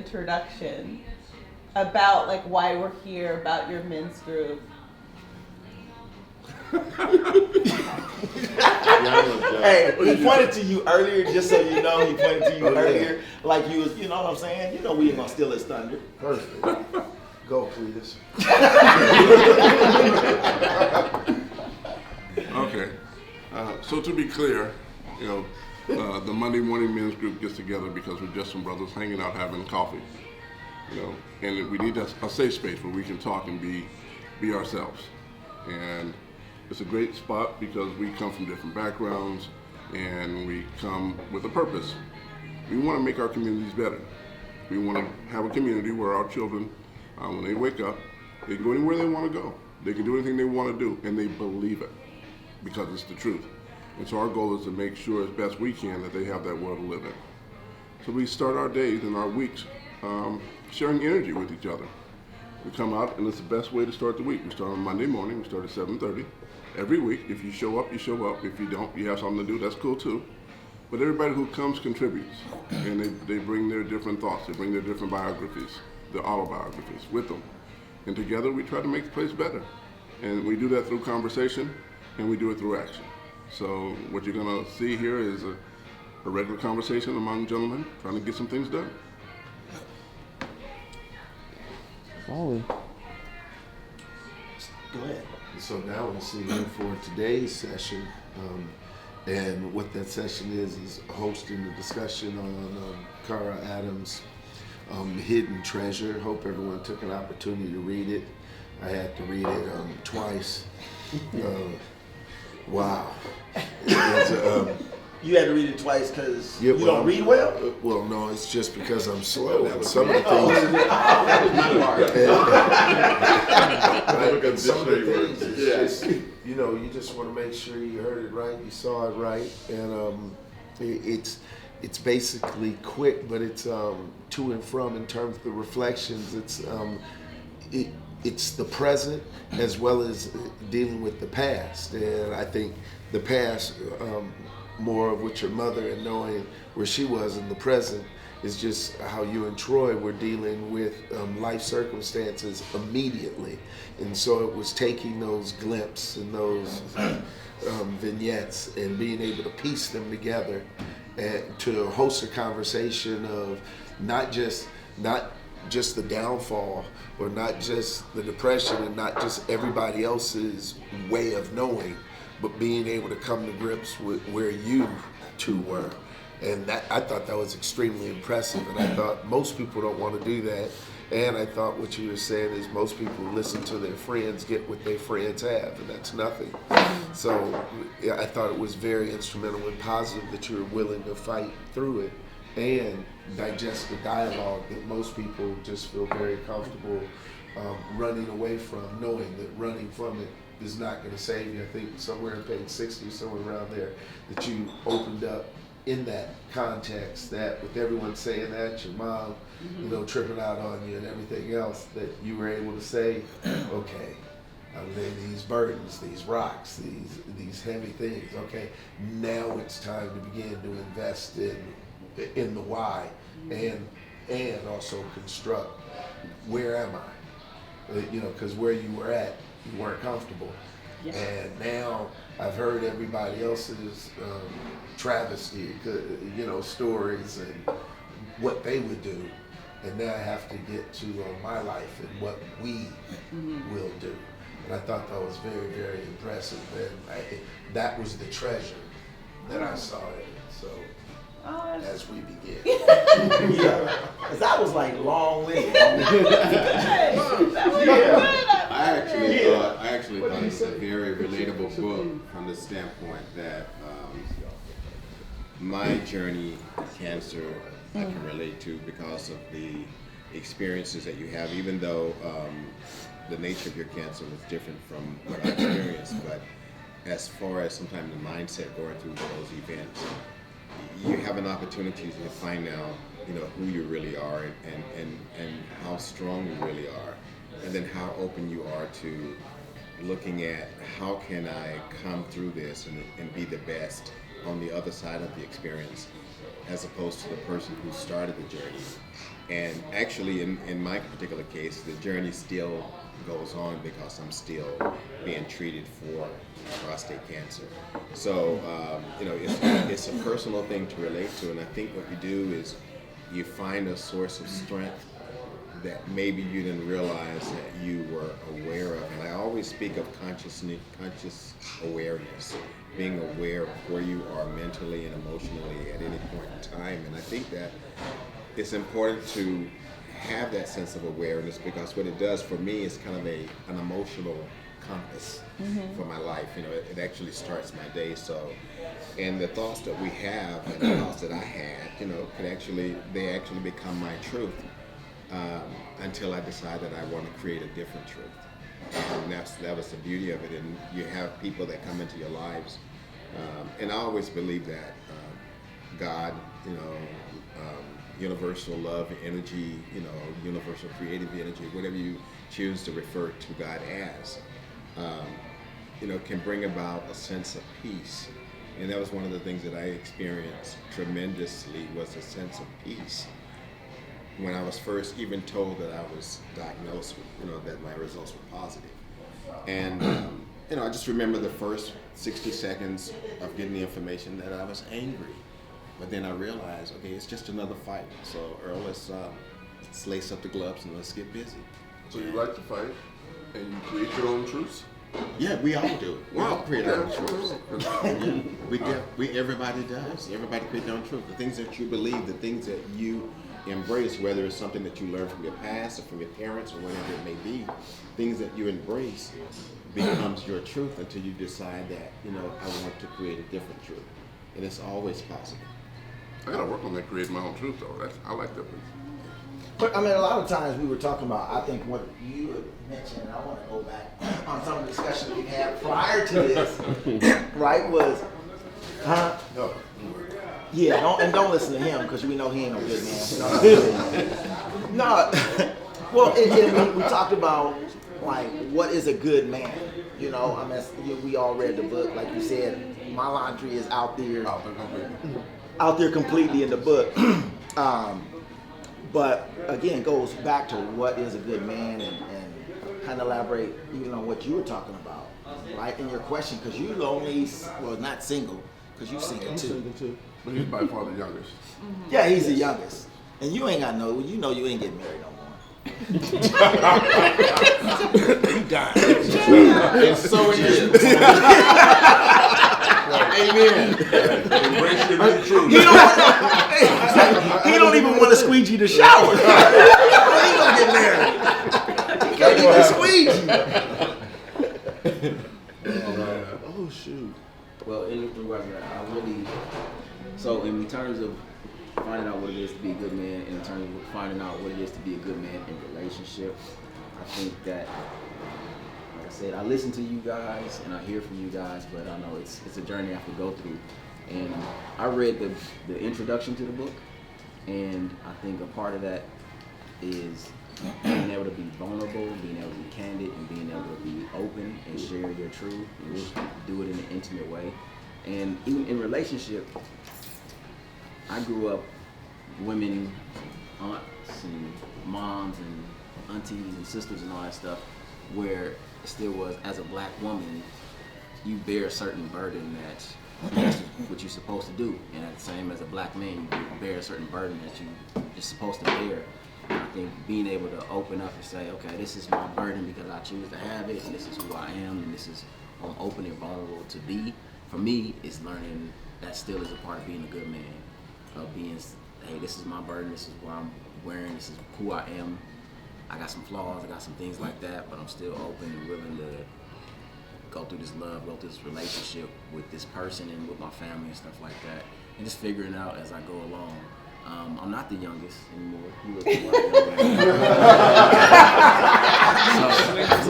introduction about like why we're here, about your men's group. Hey, he pointed to you earlier, just so you know, he pointed to you earlier, like you was, you know what I'm saying? You know we ain't gonna steal his thunder. Perfect. Go, Cletus. Okay. So to be clear, you know, the Monday morning men's group gets together because we're just some brothers hanging out having coffee, you know, and we need a safe space where we can talk and be ourselves. And it's a great spot because we come from different backgrounds and we come with a purpose. We want to make our communities better. We want to have a community where our children, when they wake up, they can go anywhere they want to go. They can do anything they want to do, and they believe it because it's the truth. And so our goal is to make sure as best we can that they have that world to live in. So we start our days and our weeks sharing energy with each other. We come out, and it's the best way to start the week. We start on Monday morning. We start at 7:30. Every week, if you show up, you show up. If you don't, you have something to do. That's cool too. But everybody who comes contributes, and they bring their different thoughts. They bring their different biographies, their autobiographies with them. And together, we try to make the place better. And we do that through conversation, and we do it through action. So what you're gonna see here is a regular conversation among gentlemen trying to get some things done. Foley. Go ahead. So now we'll see you for today's session. And what that session is hosting the discussion on Cara Adams' Hidden Treasure. Hope everyone took an opportunity to read it. I had to read it twice. Wow. You had to read it twice because Yeah, you don't read well? Well, no, it's just because I'm slow. And some of the things, some of the things, it's just, you know, you just want to make sure you heard it right, you saw it right, and it's basically quick, but it's to and from in terms of the reflections. It's the present as well as dealing with the past, and I think the past. More of with your mother and knowing where she was in the present is just how you and Troy were dealing with life circumstances immediately. And so it was taking those glimpses and those vignettes and being able to piece them together and to host a conversation of not just the downfall or not just the depression and not just everybody else's way of knowing, but being able to come to grips with where you two were. And that, I thought that was extremely impressive, and I thought most people don't want to do that. And I thought what you were saying is most people listen to their friends, get what their friends have, and that's nothing. So yeah, I thought it was very instrumental and positive that you were willing to fight through it and digest the dialogue that most people just feel very comfortable running away from, knowing that running from it is not going to save you. I think somewhere in page 60, somewhere around there, that you opened up in that context that with everyone saying that, your mom, you know, tripping out on you and everything else, that you were able to say, okay, I'm laying these burdens, these rocks, these heavy things, okay, now it's time to begin to invest in the why and also construct where am I? You know, because where you were at, you weren't comfortable. Yeah. And now I've heard everybody else's travesty, you know, stories and what they would do. And now I have to get to my life and what we will do. And I thought that was very, very impressive. And that was the treasure that I saw in it. So as we begin. Yeah, because that was like long-winded. I actually thought it was a very relatable book from the standpoint that my journey with cancer I can relate to because of the experiences that you have, even though the nature of your cancer was different from what I experienced. But as far as sometimes the mindset going through those events, you have an opportunity to find out, you know, who you really are and how strong you really are, and then how open you are to looking at how can I come through this and be the best on the other side of the experience, as opposed to the person who started the journey And actually, in my particular case, the journey still goes on because I'm still being treated for prostate cancer. So, it's a personal thing to relate to, and I think what you do is you find a source of strength that maybe you didn't realize that you were aware of. And I always speak of conscious awareness, being aware of where you are mentally and emotionally at any point in time. And I think that it's important to have that sense of awareness, because what it does for me is kind of an emotional compass for my life. It actually starts my day. So, and the thoughts that we have and the thoughts that I had, they actually become my truth until I decide that I want to create a different truth. And that was the beauty of it. And you have people that come into your lives, and I always believe that God, universal love, energy, universal creative energy, whatever you choose to refer to God as, can bring about a sense of peace. And that was one of the things that I experienced tremendously, was a sense of peace when I was first even told that I was diagnosed with, that my results were positive. And, I just remember the first 60 seconds of getting the information that I was angry. But then I realized, okay, it's just another fight. So, Earl, let's lace up the gloves and let's get busy. So you like to fight, and you create your own truths? Yeah, we all do. We all create our own truths. Okay. Everybody does. Everybody creates their own truth. The things that you believe, the things that you embrace, whether it's something that you learned from your past or from your parents or whatever it may be, things that you embrace becomes your truth until you decide that, I want to create a different truth. And it's always possible. I gotta work on that, creating my own truth, though. I like that piece. But a lot of times we were talking about, I think what you had mentioned, and I want to go back on some of the discussions we had prior to this, right, was, No. yeah, don't listen to him, because we know he ain't no good man. No, well, we talked about, like, what is a good man? We all read the book, like you said, my laundry is out there completely in the book. But again, it goes back to what is a good man, and kind of elaborate even on what you were talking about, right? In your question, because you not single, because you single too. But he's by far the youngest. Yeah, he's the youngest. And you ain't got you ain't getting married no more. You dying. And so it is. Amen. Embrace your new truth. He don't even want to squeegee the shower. He gonna get married. He can't even squeegee. Oh shoot. Well, in regards to that, so in terms of finding out what it is to be a good man, in terms of finding out what it is to be a good man in relationship, I think that, like I said, I listen to you guys and I hear from you guys, but I know it's a journey I have to go through. And I read the introduction to the book, and I think a part of that is being able to be vulnerable, being able to be candid, and being able to be open and share your truth, and just do it in an intimate way. And even in relationship, I grew up women, aunts and moms and aunties and sisters and all that stuff, where it still was, as a black woman, you bear a certain burden that's what you're supposed to do. And at the same as a black man, you bear a certain burden that you're supposed to bear. And I think being able to open up and say, okay, this is my burden because I choose to have it, and this is who I am, and this is who I'm open and vulnerable to be. For me, it's learning that still is a part of being a good man. Of being, hey, this is my burden, this is what I'm wearing, this is who I am. I got some flaws, I got some things like that, but I'm still open and willing to go through this love, go through this relationship with this person and with my family and stuff like that. And just figuring out as I go along. I'm not the youngest anymore. You look a lot younger.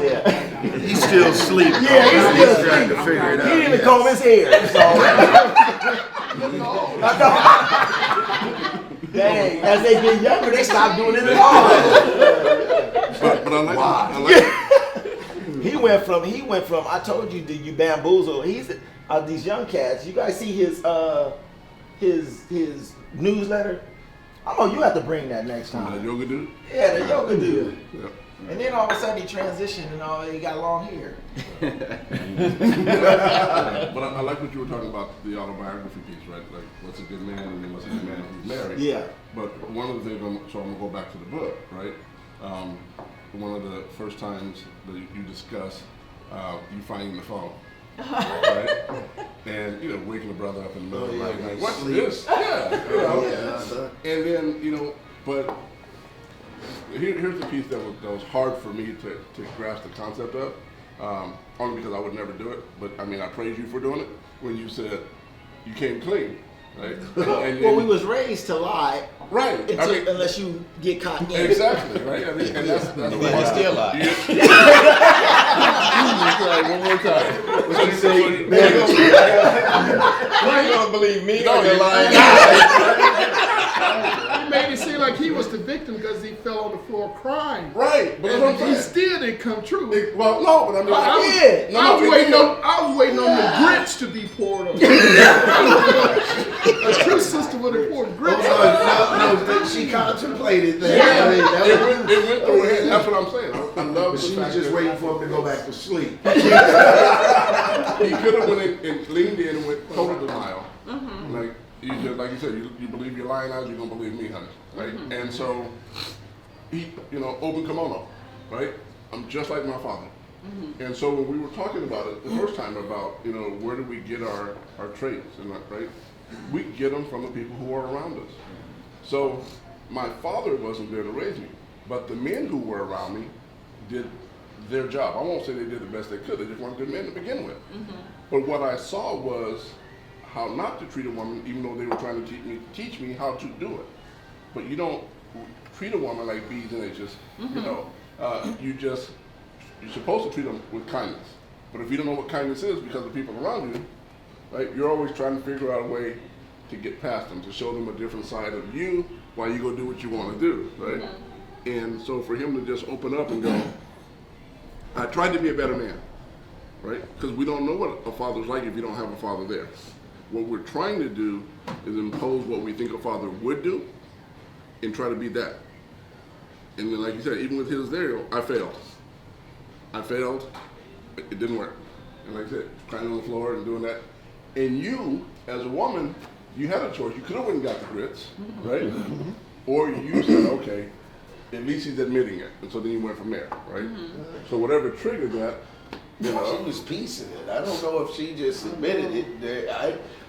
Yeah. He's still asleep. Yeah, he's still trying to figure it out. He didn't even comb his hair. So. Dang, as they get younger, they stop doing it at all. But I like He went from. I told you, you bamboozle. He's these young cats. You guys see his newsletter? Oh, you have to bring that next The time. yoga dude? Yeah, the yoga dude. Yeah. And then all of a sudden he transitioned and all he got long hair. But I like what you were talking about, the autobiography piece, right? Like, what's a good man and then what's a good man who's married. Yeah. But one of the things, so I'm going to go back to the book, right? One of the first times that you discuss you finding the phone. Right? And, waking the brother up in the middle of the night, like, what's this? Yeah. And then, but here's the piece that was hard for me to grasp the concept of, only because I would never do it. But I mean, I praise you for doing it when you said you came clean, right? Well, we was raised to lie, right? Unless you get caught again. Exactly, right? I mean, and that's But you still lie. One more time. What you say? You ain't gonna believe me or the lying. He made it seem like he was the victim because he fell on the floor crying. Right, but that's what I'm He saying. still didn't come true. Well, no, but I mean, I was waiting on the grits to be poured on. A true sister would have poured grits. No, she contemplated that. Yeah. I mean, it went through her head. That's what I'm saying. I love but the she fact was just that waiting for him to go back to sleep. he could have went in and leaned in and went total denial. Like you said, you believe your lying eyes, you're gonna believe me, honey. Right? And so he, open kimono, right? I'm just like my father. And so when we were talking about it the first time about, where do we get our traits and right? We get them from the people who are around us. So my father wasn't there to raise me, but the men who were around me did their job. I won't say they did the best they could. They just weren't good men to begin with. But what I saw was how not to treat a woman, even though they were trying to teach me how to do it. But you don't treat a woman like B's and H's. You're supposed to treat them with kindness. But if you don't know what kindness is because of the people around you, right, you're always trying to figure out a way to get past them, to show them a different side of you while you go do what you want to do, right? And so for him to just open up and go, I tried to be a better man, right? Because we don't know what a father's like if you don't have a father there. What we're trying to do is impose what we think a father would do and try to be that. And then, like you said, even with his there, I failed. It didn't work. And like I said, crying on the floor and doing that. And you, as a woman, you had a choice. You could have went and got the grits, right? Or you said, okay, at least he's admitting it. And so then you went from there, right? So whatever triggered that, She was piecing it. I don't know if she just admitted it.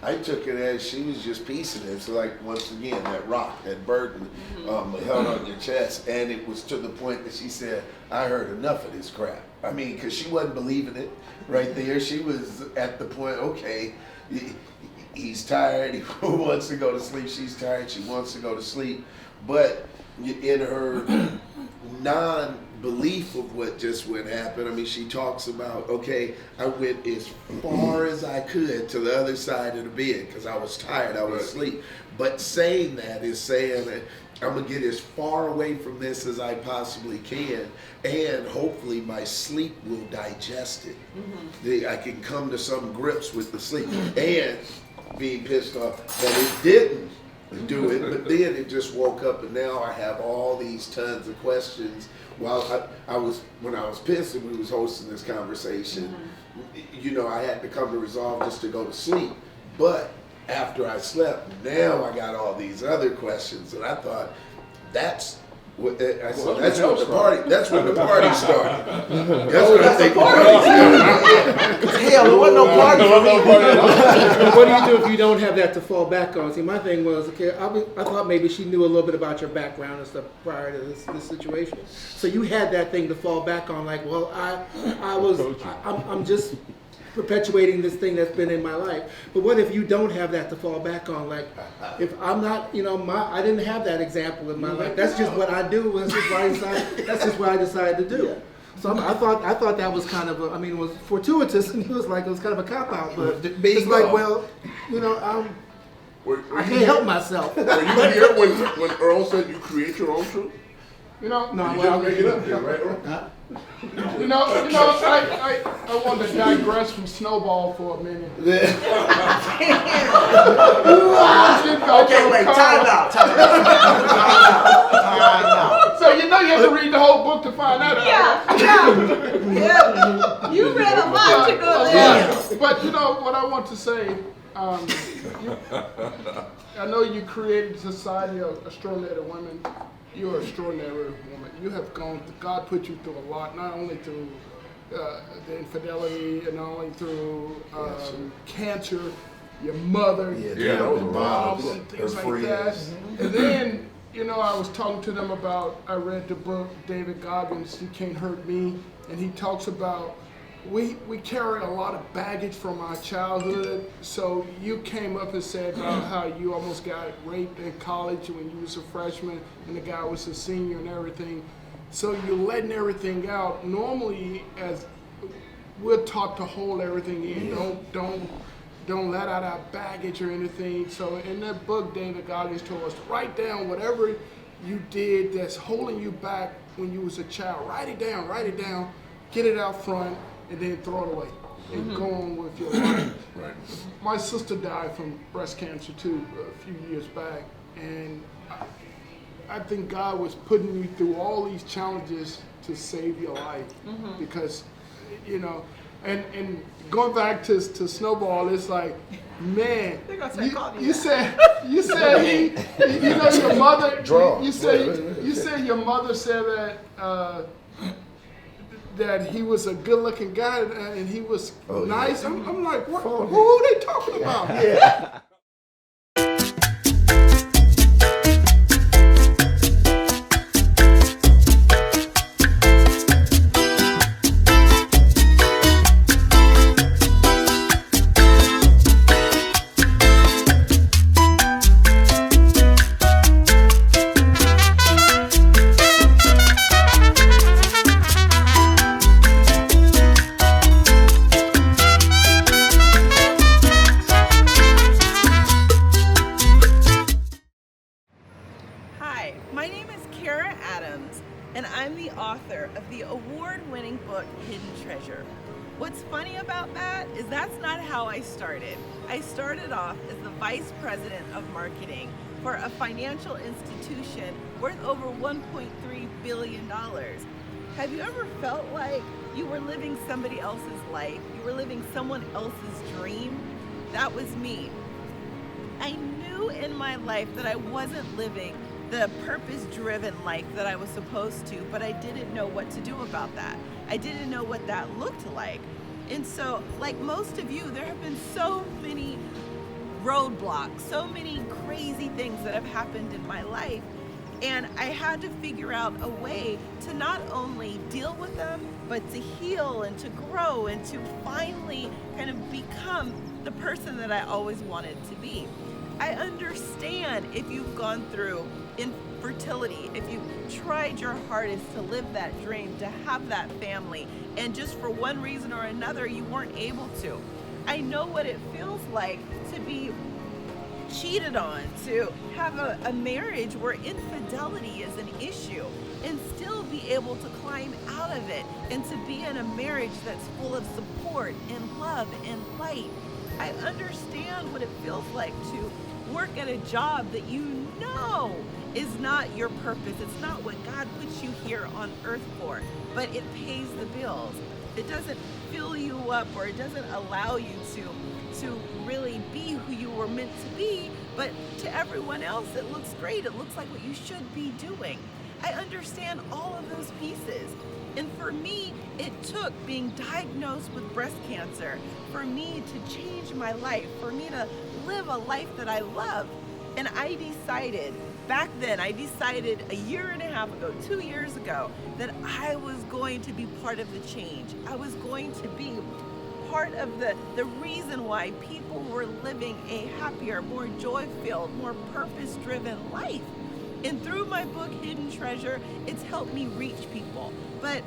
I took it as she was just piecing it. It's like, once again, that rock, that burden held on your chest. And it was to the point that she said, I heard enough of this crap. I mean, because she wasn't believing it right there. She was at the point, okay, he's tired. He wants to go to sleep. She's tired. She wants to go to sleep. But in her non-belief of what just went happen, I mean, she talks about, okay, I went as far as I could to the other side of the bed because I was tired, I was asleep. But saying that is saying that I'm going to get as far away from this as I possibly can, and hopefully my sleep will digest it. I can come to some grips with the sleep, and being pissed off that it didn't do it, but then it just woke up, and now I have all these tons of questions. While when I was pissed and we was hosting this conversation, I had to come to resolve just to go to sleep. But after I slept, now I got all these other questions, and I thought that's what I said. That's when the party. That's when the party started. That's when I think the party started. Hell, there wasn't no party for me. What do you do if you don't have that to fall back on? See, my thing was, okay, I thought maybe she knew a little bit about your background and stuff prior to this situation. So you had that thing to fall back on, like, well, I'm just perpetuating this thing that's been in my life. But what if you don't have that to fall back on? Like, if I'm not, I didn't have that example in my life. That's just what I do. That's just what I decided to do. So I thought that was kind of it was fortuitous, and it was kind of a cop out. But it's like, well, I can't help myself. Were you here when Earl said you create your own truth? You know, No, You gotta make it up there, right? I want to digress from Snowball for a minute. Okay, wait, time out. So you have to read the whole book to find out. Yeah. You read a lot to go there. But what I want to say, I know you created a society of extraordinary women. You're an extraordinary woman. You have God put you through a lot, not only through the infidelity, and not only through cancer, your mother, Yeah, that was a moms, wild and things her like that. friends. And then, I was talking to them about, I read the book, David Goggins, You Can't Hurt Me, and he talks about we carry a lot of baggage from our childhood. So you came up and said about how you almost got raped in college when you was a freshman and the guy was a senior and everything. So you're letting everything out. Normally, as we're taught to hold everything in, don't let out our baggage or anything. So in that book, David Goggins told us, write down whatever you did that's holding you back when you was a child. Write it down, get it out front, and then throw it away and go on with your life. Right. My sister died from breast cancer too a few years back, and I think God was putting you through all these challenges to save your life because, and going back to Snowball, it's like, man, you said your mother. You said your mother said that. That he was a good-looking guy and he was nice. I'm like, what? Who are they talking about? Yeah. Hi, my name is Kara Adams, and I'm the author of the award-winning book, Hidden Treasure. What's funny about that is that's not how I started. I started off as the vice president of marketing for a financial institution worth over $1.3 billion. Have you ever felt like you were living somebody else's life? You were living someone else's dream? That was me. I knew in my life that I wasn't living the purpose-driven life that I was supposed to, but I didn't know what to do about that. I didn't know what that looked like. And so, like most of you, there have been so many roadblocks, so many crazy things that have happened in my life. And I had to figure out a way to not only deal with them, but to heal and to grow and to finally kind of become the person that I always wanted to be. I understand if you've gone through infertility, if you've tried your hardest to live that dream, to have that family, and just for one reason or another, you weren't able to. I know what it feels like to be cheated on, to have a marriage where infidelity is an issue, and still be able to climb out of it, and to be in a marriage that's full of support and love and light. I understand what it feels like to work at a job that you know is not your purpose. It's not what God puts you here on earth for, but it pays the bills. It doesn't fill you up, or it doesn't allow you to really be who you were meant to be, but to everyone else it looks great. It looks like what you should be doing. I understand all of those pieces. And for me, it took being diagnosed with breast cancer for me to change my life, for me to live a life that I love. And I decided, back then, a year and a half ago, 2 years ago, that I was going to be part of the change. I was going to be part of the reason why people were living a happier, more joy-filled, more purpose-driven life. And through my book, Hidden Treasure, it's helped me reach people. But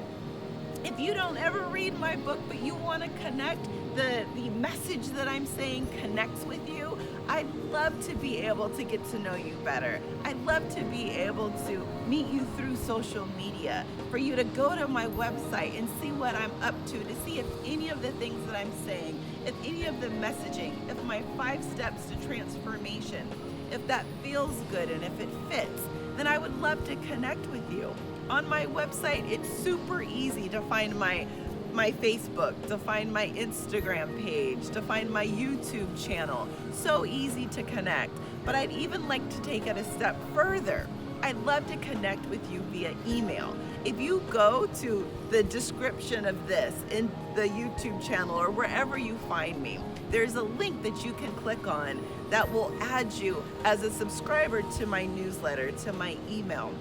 If you don't ever read my book, but you want to connect, the message that I'm saying connects with you, I'd love to be able to get to know you better. I'd love to be able to meet you through social media, for you to go to my website and see what I'm up to see if any of the things that I'm saying, if any of the messaging, if my 5 steps to transformation, if that feels good and if it fits, then I would love to connect with you. On my website, it's super easy to find my Facebook, to find my Instagram page, to find my YouTube channel. So easy to connect. But I'd even like to take it a step further. I'd love to connect with you via email. If you go to the description of this in the YouTube channel or wherever you find me, there's a link that you can click on that will add you as a subscriber to my newsletter, to my email.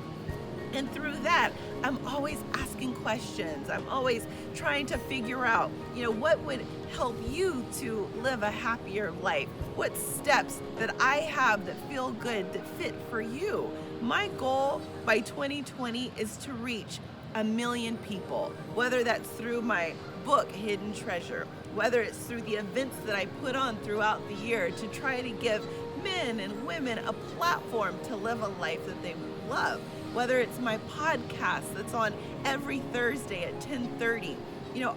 And through that, I'm always asking questions. I'm always trying to figure out, what would help you to live a happier life? What steps that I have that feel good, that fit for you? My goal by 2020 is to reach 1 million people, whether that's through my book, Hidden Treasure, whether it's through the events that I put on throughout the year to try to give men and women a platform to live a life that they love, whether it's my podcast that's on every Thursday at 10:30.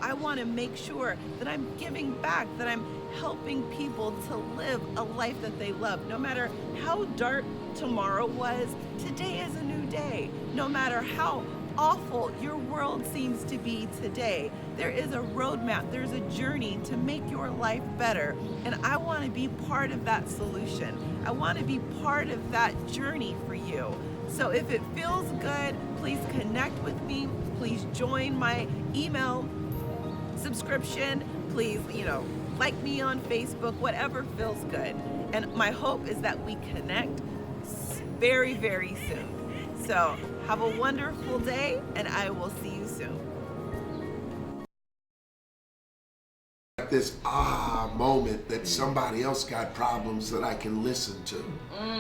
I want to make sure that I'm giving back, that I'm helping people to live a life that they love. No matter how dark tomorrow was, today is a new day. No matter how awful your world seems to be today, there is a roadmap, there's a journey to make your life better. And I want to be part of that solution. I want to be part of that journey for you. So if it feels good, please connect with me. Please join my email subscription. Please, like me on Facebook, whatever feels good. And my hope is that we connect very, very soon. So have a wonderful day, and I will see you soon. This moment that somebody else got problems that I can listen to,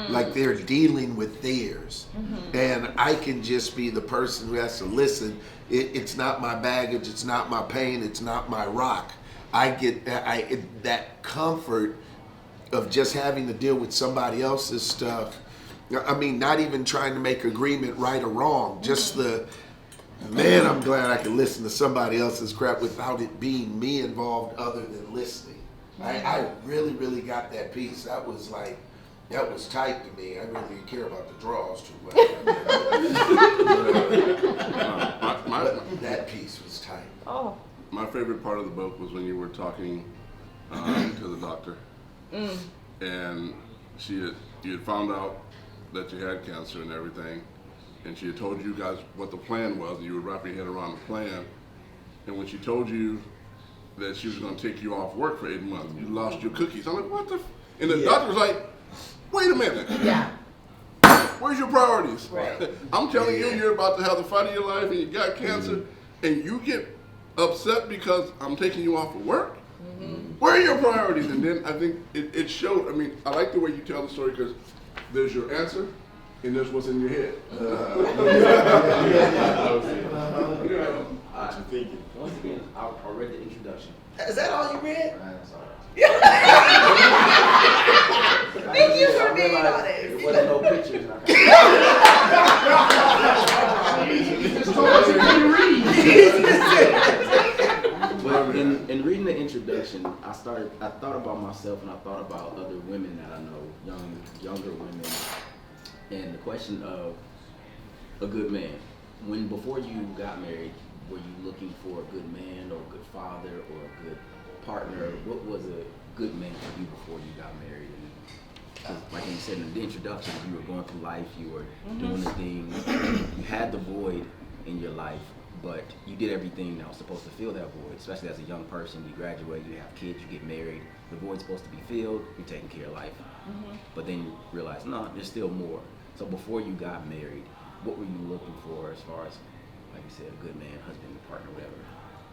like they're dealing with theirs, and I can just be the person who has to listen. It's not my baggage, it's not my pain, it's not my rock. I get that comfort of just having to deal with somebody else's stuff. I mean, not even trying to make agreement right or wrong, just man, I'm glad I can listen to somebody else's crap without it being me involved other than listening. I really, really got that piece. That was tight to me. I really didn't care about the draws too much. That piece was tight. Oh. My favorite part of the book was when you were talking to the doctor. And you had found out that you had cancer and everything. And she had told you guys what the plan was, and you would wrap your head around the plan. And when she told you that she was going to take you off work for 8 months, you lost your cookies. I'm like, what the? And the doctor was like, wait a minute. Yeah. Where's your priorities? Right. I'm telling you, you're about to have the fight of your life, and you got cancer, and you get upset because I'm taking you off of work? Where are your priorities? And then I think it showed. I mean, I like the way you tell the story because there's your answer. And that's what's in your head. What you thinking? Once again, I read the introduction. Is that all you read? Thank you for being honest. There wasn't no pictures. But in reading the introduction, I thought about myself and I thought about other women that I know, younger women. And the question of a good man. Before you got married, were you looking for a good man or a good father or a good partner? What was a good man for you before you got married? And like you said in the introduction, you were going through life, you were doing the things, you had the void in your life, but you did everything that was supposed to fill that void, especially as a young person. You graduate, you have kids, you get married, the void's supposed to be filled, you're taking care of life. But then you realize, no, there's still more. So before you got married, what were you looking for as far as, like you said, a good man, husband, partner, whatever?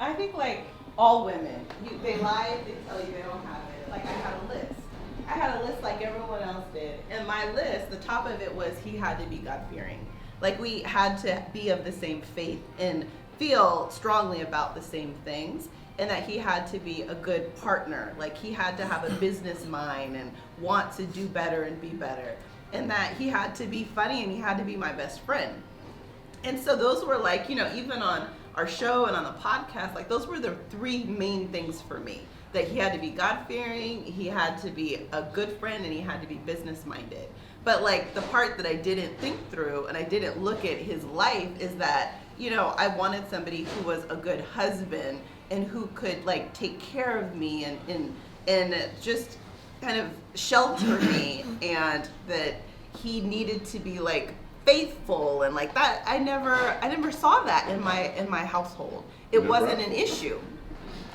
I think like all women, they lie, they tell you they don't have it. Like I had a list. I had a list like everyone else did. And my list, the top of it was he had to be God-fearing. Like we had to be of the same faith in feel strongly about the same things, and that he had to be a good partner. Like, he had to have a business mind and want to do better and be better, and that he had to be funny and he had to be my best friend. And so those were like, you know, even on our show and on the podcast, like those were the three main things for me. That he had to be God-fearing, he had to be a good friend, and he had to be business-minded. But like the part that I didn't think through and I didn't look at his life is that, you know, I wanted somebody who was a good husband and who could like take care of me and just kind of shelter me, and that he needed to be like faithful and like that. I never saw that in my household. It wasn't an issue.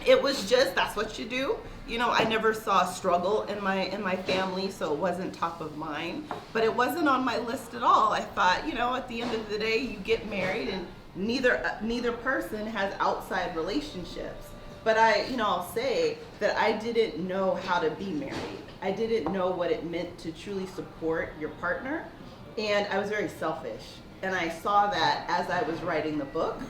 It was just, that's what you do. You know, I never saw struggle in my family, so it wasn't top of mind. But it wasn't on my list at all. I thought, you know, at the end of the day, you get married, and neither person has outside relationships. But I'll say that I didn't know how to be married. I didn't know what it meant to truly support your partner, and I was very selfish. And I saw that as I was writing the book.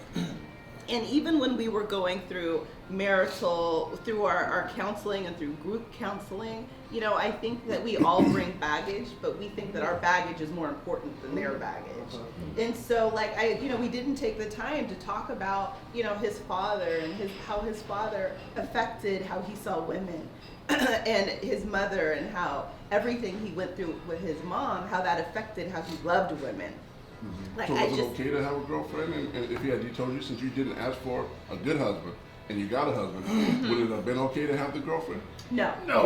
And even when we were going through through our counseling and through group counseling, you know, I think that we all bring baggage, but we think that our baggage is more important than their baggage. And so like we didn't take the time to talk about, you know, his father and how his father affected how he saw women and his mother, and how everything he went through with his mom, how that affected how he loved women. Like, so was it okay to have a girlfriend? And if he had told you, since you didn't ask for a good husband and you got a husband, would it have been okay to have the girlfriend? No. No.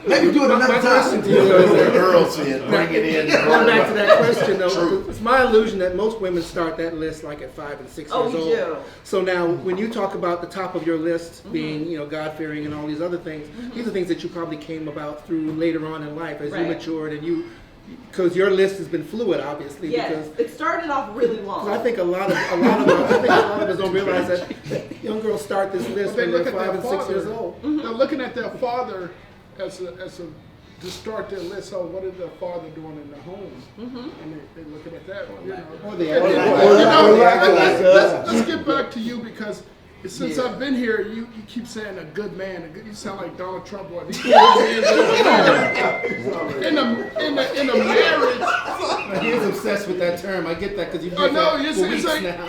Maybe do it another time. Question to you is that, Earl said, bring it in. going back to that question though, it's my illusion that most women start that list like at 5 and 6 years old. Do. So now, when you talk about the top of your list being, you know, God-fearing and all these other things, these are things that you probably came about through later on in life as you matured, and because your list has been fluid, obviously. Yes, because it started off really long. I think a lot of us don't realize that young girls start this list They when look they're at 5 their and 6 years father. old. They're looking at their father to start their list. So what is their father doing in the home? And they're looking at that. You know. Let's get back to you, because since I've been here, you keep saying a good man. You sound like Donald Trump. In a marriage, He is obsessed with that term. I get that because you've I used know that you for said weeks it's like now. I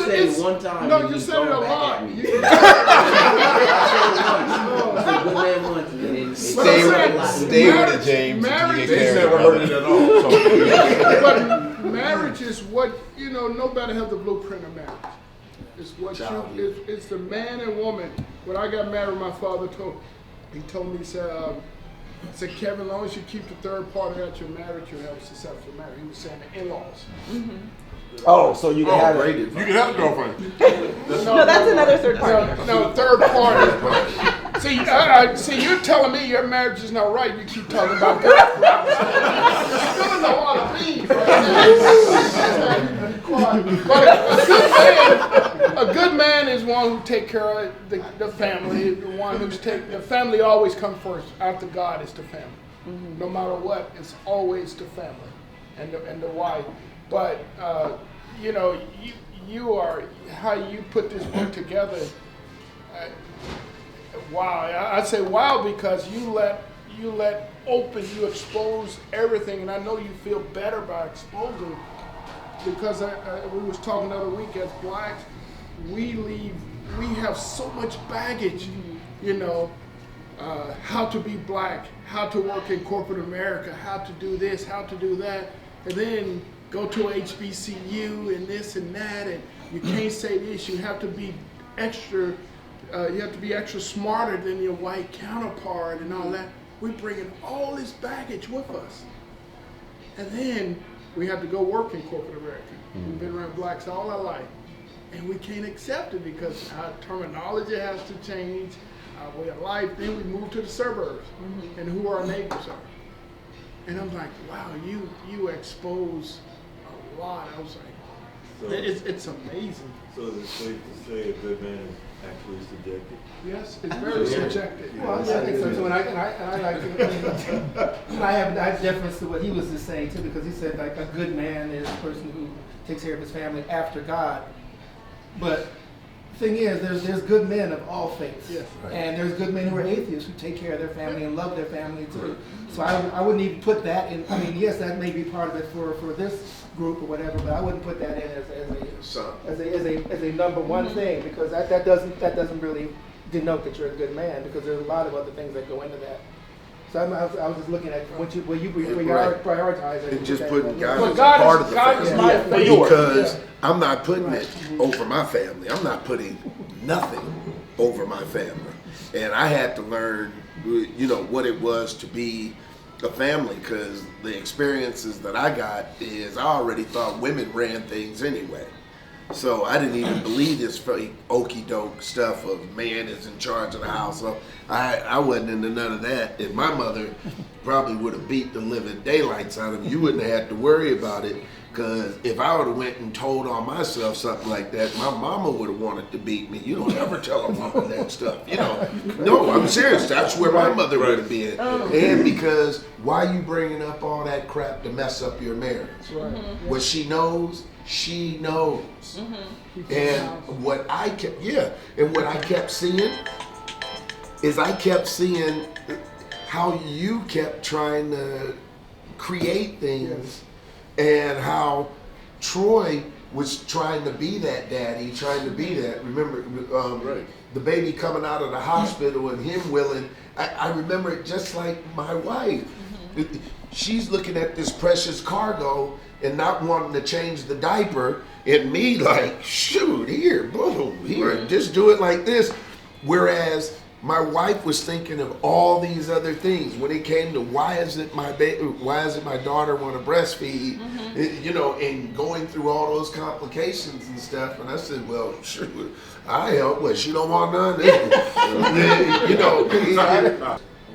said it one time. No, and you you said it a throw it back lot. at me. You- I said good man once, and then Stay with it, James. Marriage You get is carried Never away. heard it at all. So. But marriage is what, you know, nobody has the blueprint of marriage. It's what it's the man and woman. When I got married, my father told me, he said, Kevin, as long as you keep the third party out your marriage, you'll have a successful marriage. He was saying the in-laws. Oh, so you can have it. You can have a girlfriend. No, that's another third party. No, third party. See, you're telling me your marriage is not right. You keep talking about girlfriends. There's a lot of beef right now. But a good man is one who take care of the family. The one who's the family always come first. After God, it's the family. No matter what, it's always the family and the wife. But you know, you are how you put this book together. Wow, I say wow because you let open, you expose everything, and I know you feel better by exposing. Because we was talking the other week, as blacks, we have so much baggage, you know, how to be black, how to work in corporate America, how to do this, how to do that, and then go to HBCU and this and that, and you can't say this. You have to be extra. You have to be extra smarter than your white counterpart and all that. We're bringing all this baggage with us, and then we have to go work in corporate America. We've been around blacks all our life, and we can't accept it because our terminology has to change, our way of life. Then we move to the suburbs, and who our neighbors are. And I'm like, wow, you expose a lot. I was like, It's amazing. So is it safe to say a good man is actually subjective? Yes, it's very subjective. Well, yeah, I think so too, and I like to, I have deference to what he was just saying too, because he said like a good man is a person who takes care of his family after God. But the thing is, there's good men of all faiths, Yes. and there's good men who are atheists who take care of their family and love their family too. So I wouldn't even put that in. I mean, yes, that may be part of it for this group or whatever, but I wouldn't put that in as a number one thing, because that doesn't really denote that you're a good man, because there's a lot of other things that go into that. So I was just looking at where you prioritize it. And just putting God But as a God part is- of the God is family. my favorite. Because I'm not putting it over my family. I'm not putting nothing over my family. And I had to learn, what it was to be a family, because the experiences that I got is I already thought women ran things anyway. So I didn't even believe this fake okey doke stuff of man is in charge of the house. So I wasn't into none of that. And my mother probably would have beat the living daylights out of me. You wouldn't have had to worry about it, because if I would have went and told on myself something like that, my mama would have wanted to beat me. You don't ever tell a mama that stuff. No, I'm serious. That's where my mother would have been. And because why you bringing up all that crap to mess up your marriage? What she knows. And what I kept seeing is I kept seeing how you kept trying to create things, and how Troy was trying to be that daddy, trying to be that. Remember, the baby coming out of the hospital and him willing. I remember it just like my wife. She's looking at this precious cargo and not wanting to change the diaper, and me like, shoot, here, boom, here, just do it like this. Whereas my wife was thinking of all these other things when it came to why isn't my daughter want to breastfeed, and going through all those complications and stuff. And I said, well, sure, I help. What, she don't want none?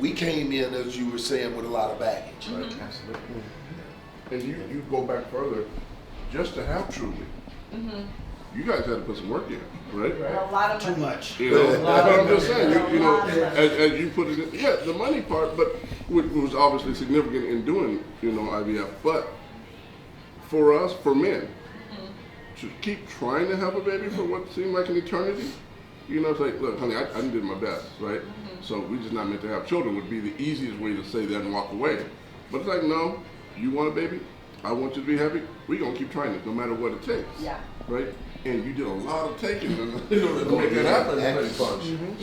We came in, as you were saying, with a lot of baggage. Absolutely. And you go back further, just to have truly. You guys had to put some work in, right? A lot of Too money. much. But I'm just saying, as you put it in, the money part, but which was obviously significant in doing, IVF. But for us, for men, to keep trying to have a baby for what seemed like an eternity, it's like, look, honey, I did my best, right? So we just not meant to have children would be the easiest way to say that and walk away. But it's like, no, you want a baby? I want you to be happy. We're going to keep trying it no matter what it takes. Yeah. Right? And you did a lot of taking to make it happen. Yeah.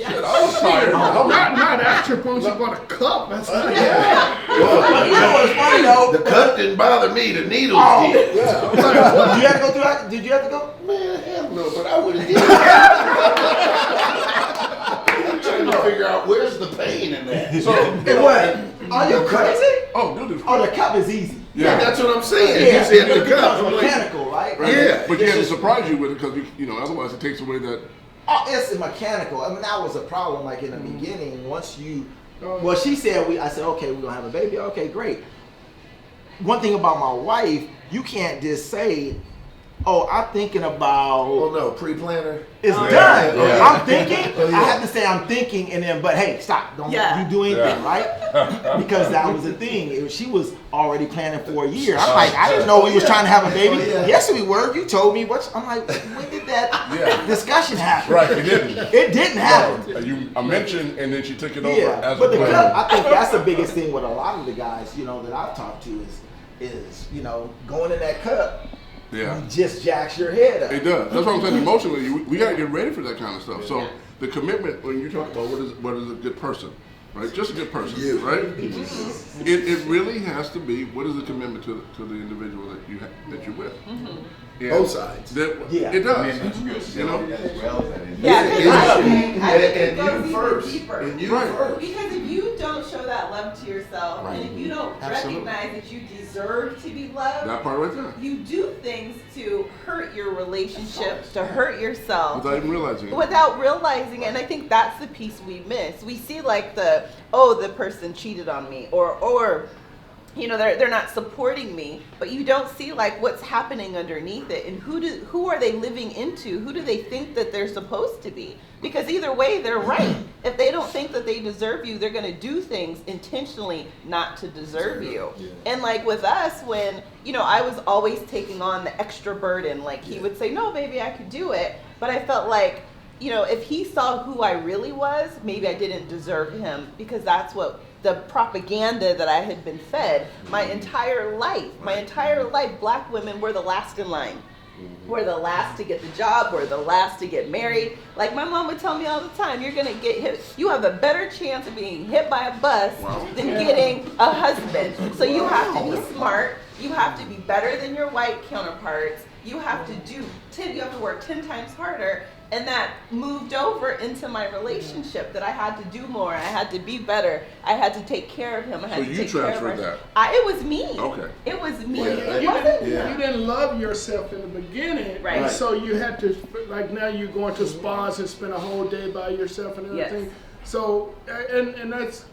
Shit, I was tired. Not acupuncture, but a cup. That's What's funny though? The cut didn't bother me. The needles did. Did you have to go through that? Did you have to go? Man, hell no, but I would have did it. I'm trying to figure out where's the pain in that. So, It what? Are you crazy? oh, dude, Oh, the cup is easy. Yeah, that's what I'm saying. Yeah, You said it the becomes cup. I'm like, mechanical, right? Yeah. But you It's had to just- surprise you with it because, otherwise it takes away that. Oh, it's mechanical. I mean, that was a problem. Like in the beginning, once you, well, she said I said, okay, we're gonna have a baby. Okay, great. One thing about my wife, you can't just say, oh, I'm thinking about. Oh no, pre-planner. It's done. Yeah. I'm thinking. I have to say I'm thinking, and then, but hey, stop! Don't you do anything, right? Because that was the thing. She was already planning for a year. I'm like, I didn't know we was trying to have a baby. Yes, we were. You told me. I'm like, when did that discussion happen? Right, it didn't. It didn't happen. I mentioned, and then she took it over Yeah, as but a plan. I think that's the biggest thing with a lot of the guys, that I've talked to is going in that cup. Yeah. Just jacks your head up. It does. That's what I'm saying. Emotionally, we got to get ready for that kind of stuff. So the commitment, when you talk about what is a good person, right? Just a good person, right? It really has to be what is the commitment to the individual that you're with. Yeah. Both sides. It does. Yeah, And you first. deeper. And you first. Because if you don't show that love to yourself, Right. and if you don't Absolutely. recognize that you deserve to be loved, That part right there. you do things to hurt your relationship, to hurt yourself. Without even realizing it. Without realizing it, and I think that's the piece we miss. We see like the person cheated on me, or you know, they're not supporting me, but you don't see like what's happening underneath it, and who are they living into? Who do they think that they're supposed to be? Because either way, they're right. If they don't think that they deserve you, they're going to do things intentionally not to deserve you. Yeah. And like with us, when, you know, I was always taking on the extra burden, like he would say, no, baby, I could do it. But I felt like, you know, if he saw who I really was, maybe I didn't deserve him, because that's what the propaganda that I had been fed my entire life. My entire life, black women were the last in line. We're the last to get the job. We're the last to get married. Like my mom would tell me all the time, you're going to get hit. You have a better chance of being hit by a bus than getting a husband. So you have to be smart. You have to be better than your white counterparts. You have to work 10 times harder. And that moved over into my relationship, that I had to do more. I had to be better. I had to take care of him. I had to take care of her. So you transferred that? It was me. Okay. It was me. Well, It wasn't him. you didn't love yourself in the beginning, Right. and so you had to, like now you're going to spas and spend a whole day by yourself and everything. Yes. So, and that's,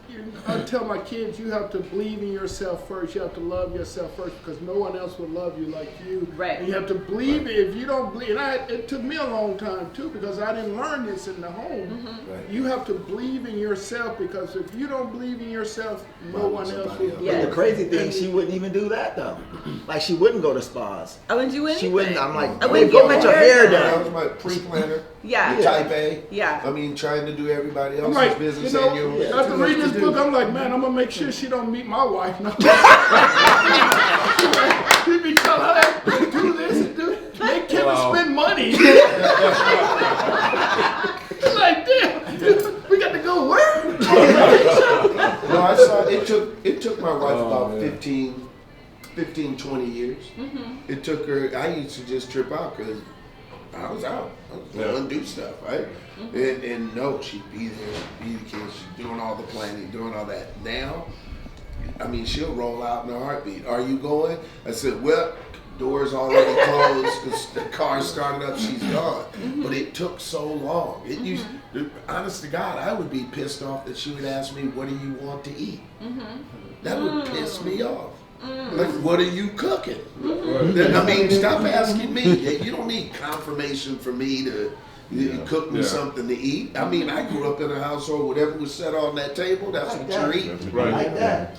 I tell my kids, you have to believe in yourself first. You have to love yourself first, because no one else will love you like you. Right. And you have to believe it. If you don't believe, and it took me a long time too, because I didn't learn this in the home. Mm-hmm. Right. You have to believe in yourself, because if you don't believe in yourself, no one else will. Somebody else. Yeah. And the crazy thing, she wouldn't even do that though. Like she wouldn't go to spas. I wouldn't do anything. She wouldn't. I'm like, I wouldn't go get get my your hair hair That done. was my pre-planner. Yeah. Type A. Yeah. I mean, trying to do everybody I'm else's like, business you know, and yours. after reading this book, I'm like, man, I'm gonna make sure she don't meet my wife. No. He be telling her to do this and do make Kevin spend money. Like, damn, we got to go where? No, I saw it took my wife about 15, 20 years. Mm-hmm. It took her, I used to just trip out because I was out. I was going to do stuff, right? Mm-hmm. And no, she'd be there, she'd be the kids, she's doing all the planning, doing all that. Now, I mean, she'll roll out in a heartbeat. Are you going? I said, well, doors already closed, the car started up, she's gone. But it took so long. It used, honest to God, I would be pissed off that she would ask me, what do you want to eat? That would piss me off. Like, what are you cooking? I mean, stop asking me. You don't need confirmation for me to cook me something to eat. I mean, I grew up in a household, whatever was set on that table, that's what you're eating. Like that.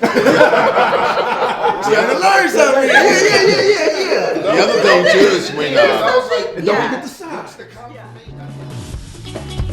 You gotta learn something. Yeah. The other thing too is when I was like, Don't Yeah. forget the socks. the confirmation.